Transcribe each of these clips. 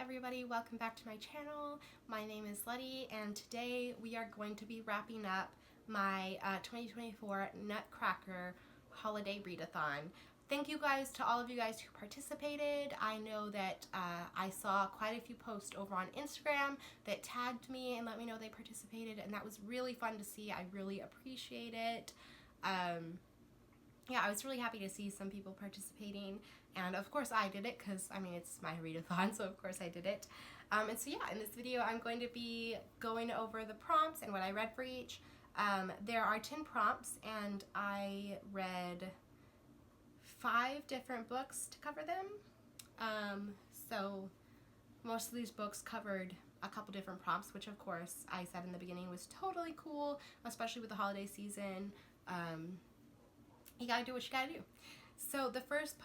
everybody, welcome back to my channel. My name is Letty and today we are going to be wrapping up my 2024 Nutcracker Holiday Readathon. Thank you guys to all of you guys who participated. I know that I saw quite a few posts over on Instagram that tagged me and let me know they participated, and that was really fun to see. I really appreciate it. Yeah, I was really happy to see some people participating, and of course I did it because, I mean, it's my readathon, so of course I did it. And so yeah, in this video I'm going to be going over the prompts and what I read for each. There are 10 prompts, and I read 5 different books to cover them. So most of these books covered a couple different prompts, which of course I said in the beginning was totally cool, especially with the holiday season. You gotta do what you gotta do. So the first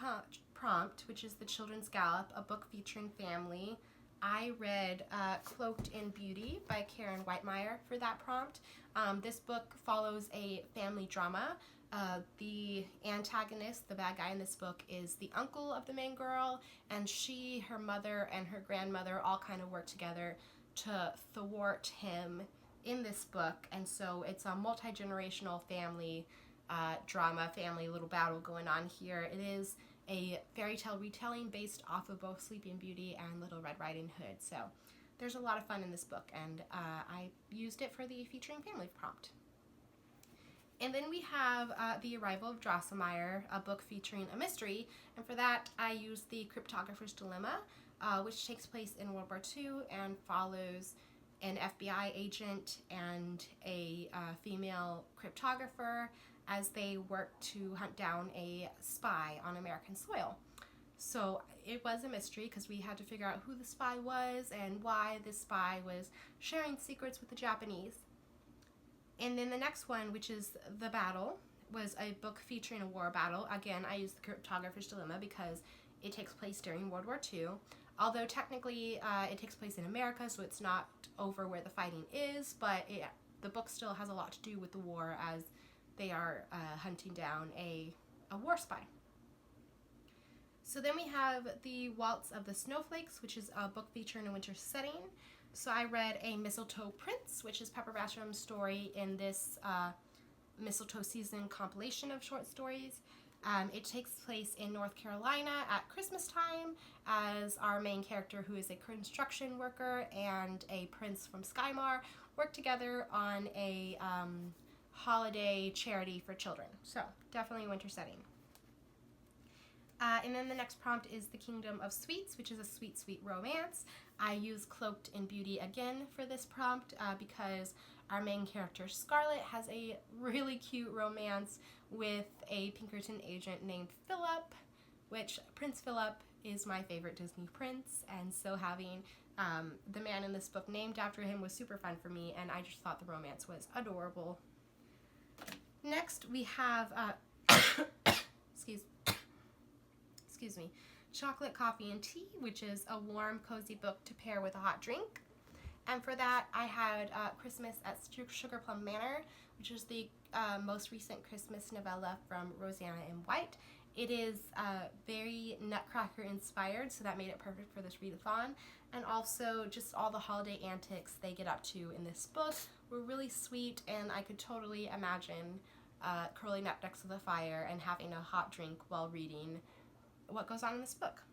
prompt, which is The Children's Gallop, a book featuring family, I read Cloaked in Beauty by Karen Whitemeyer for that prompt. This book follows a family drama. The antagonist, the bad guy in this book, is the uncle of the main girl, and she, her mother, and her grandmother all kind of work together to thwart him in this book. And so it's a multi-generational family drama, family little battle going on here. It is a fairy tale retelling based off of both Sleeping Beauty and Little Red Riding Hood. So there's a lot of fun in this book, and I used it for the featuring family prompt. And then we have The Arrival of Drosselmeyer, a book featuring a mystery, and for that I used The Cryptographer's Dilemma, which takes place in World War II and follows an FBI agent and a female cryptographer as they work to hunt down a spy on American soil. So it was a mystery because we had to figure out who the spy was and why this spy was sharing secrets with the Japanese. And then the next one, which is The Battle, was a book featuring a war battle. Again, I used The Cryptographer's Dilemma because it takes place during World War II. Although technically it takes place in America, so it's not over where the fighting is, but the book still has a lot to do with the war as they are hunting down a war spy. So then we have The Waltz of the Snowflakes, which is a book featuring a winter setting. So I read A Mistletoe Prince, which is Pepper Basham's story in this mistletoe season compilation of short stories. It takes place in North Carolina at Christmas time as our main character, who is a construction worker, and a prince from Skymar work together on a holiday charity for children. So definitely a winter setting. And then the next prompt is The Kingdom of Sweets, which is a sweet, sweet romance. I use Cloaked in Beauty again for this prompt because our main character, Scarlett, has a really cute romance with a Pinkerton agent named Philip, which Prince Philip is my favorite Disney prince, and so having the man in this book named after him was super fun for me, and I just thought the romance was adorable. Next we have excuse me, Chocolate, Coffee, and Tea, which is a warm, cozy book to pair with a hot drink. And for that, I had Christmas at Sugar Plum Manor, which is the most recent Christmas novella from Rosanna M. White. It is very Nutcracker inspired, so that made it perfect for this readathon. And also, just all the holiday antics they get up to in this book were really sweet, and I could totally imagine curling up next to the fire and having a hot drink while reading what goes on in this book.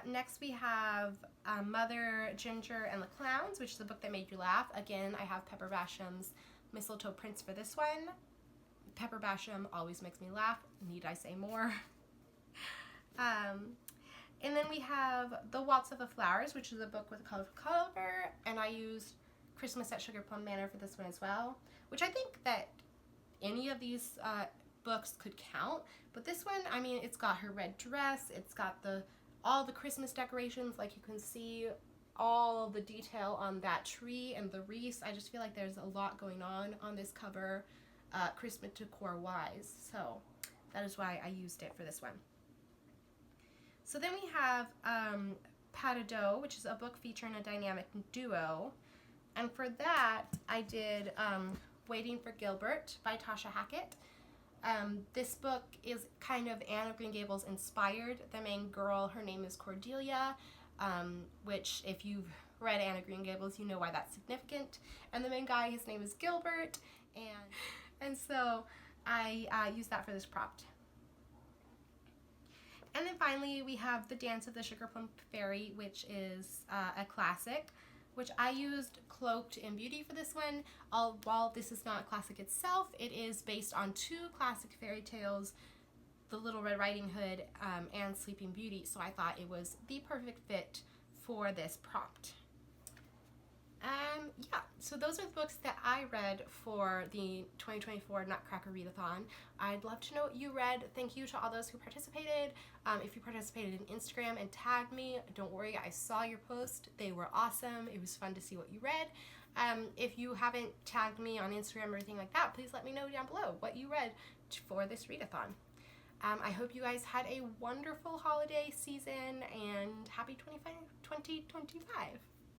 Next we have Mother, Ginger, and the Clowns, which is a book that made you laugh. Again, I have Pepper Basham's Mistletoe Prince for this one. Pepper Basham always makes me laugh. Need I say more? And then we have The Waltz of the Flowers, which is a book with a colorful cover, and I used Christmas at Sugar Plum Manor for this one as well, which I think that any of these books could count, but this one, I mean, it's got her red dress, it's got all the Christmas decorations, like you can see all the detail on that tree and the wreaths. I just feel like there's a lot going on this cover, Christmas decor wise, so that is why I used it for this one. So then we have Pas de Deux, which is a book featuring a dynamic duo, and for that I did Waiting for Gilbert by Tasha Hackett. This book is kind of Anne of Green Gables inspired. The main girl, her name is Cordelia, which if you've read Anne of Green Gables, you know why that's significant. And the main guy, his name is Gilbert, and so I used that for this prompt. And then finally we have The Dance of the Sugar Plum Fairy, which is a classic, which I used Cloaked in Beauty for this one. While this is not a classic itself, it is based on two classic fairy tales, The Little Red Riding Hood and Sleeping Beauty, so I thought it was the perfect fit for this prompt. Yeah, so those are the books that I read for the 2024 Nutcracker Readathon. I'd love to know what you read. Thank you to all those who participated. If you participated in Instagram and tagged me, don't worry, I saw your post. They were awesome. It was fun to see what you read. If you haven't tagged me on Instagram or anything like that, please let me know down below what you read for this readathon. I hope you guys had a wonderful holiday season and happy 2025.